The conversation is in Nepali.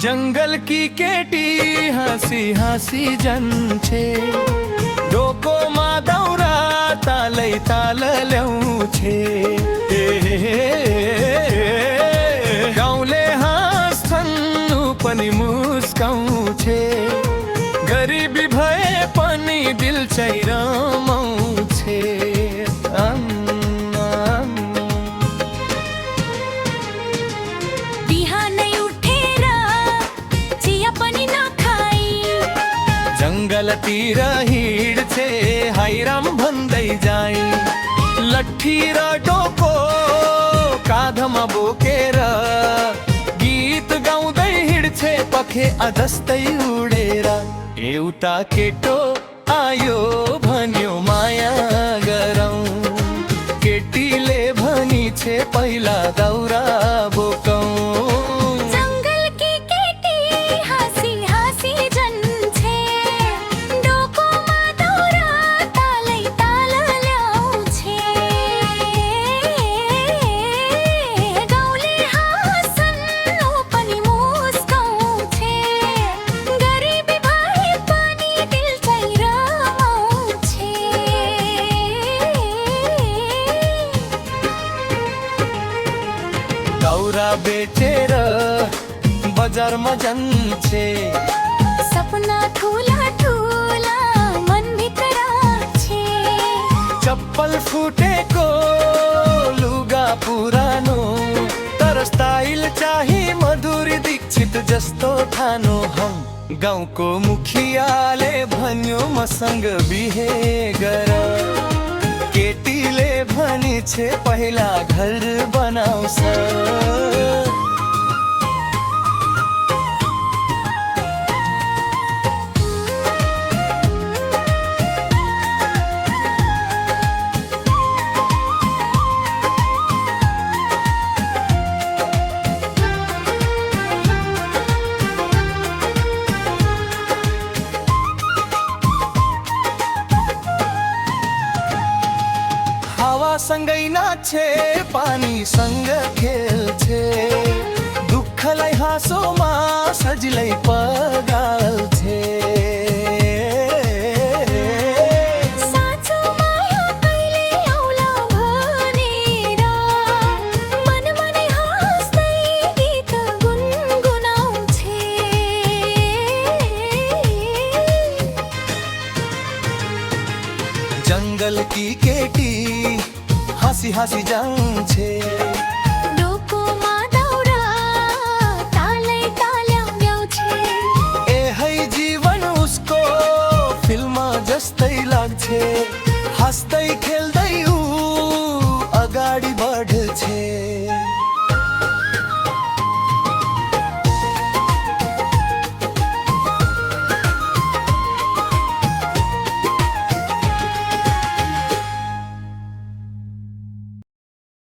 जंगल की केटी हाँसी हाँसी जान्छे डोकोमा दाउरा तालै ताल ल्याउँछे गाउँले हाँस्छन् उ पनि मुस्काउँछे गरिबी भए पनि दिल चाहिँ रमाउँछे जंगलतिर हिँड्छे हाइराम भन्दै जाई लट्ठी र डोको काँधमा बोकेर गीत गाउँदै हिँड्छे पखे जस्तै उडेर एउटा केटो आयो भन्यो माया गरौँ केटीले भनी छे पहिला दाउरा बोकौँ दाउरा बेचेर बजारमा जान्छे सपना ठुला ठुला मनभित्र राख्छे चप्पल फुटेको लुगा पुरानो तर स्टाइल चाहिँ मधुरी दीक्षित जस्तो ठानो हम गाउँको मुखियाले भन्यो मसँग बिहे गर केटीले भनी छे पहिला घर बनाउँछ सँगै नाच्छे पानीसँग खेल्छे दुःखलाई हाँसोमा सजिलै पगाल्छे साँचो माया कहिले आउला भनेर मनमा नै हाँस्दै गीत गुनगुनाउँछे जंगल की केटी हाँसी हाँसी जान्छे डोकोमा दाउरा तालै ताल्याउँछे ए है जीवन उसको फिल्म जस्तै लाग्छे।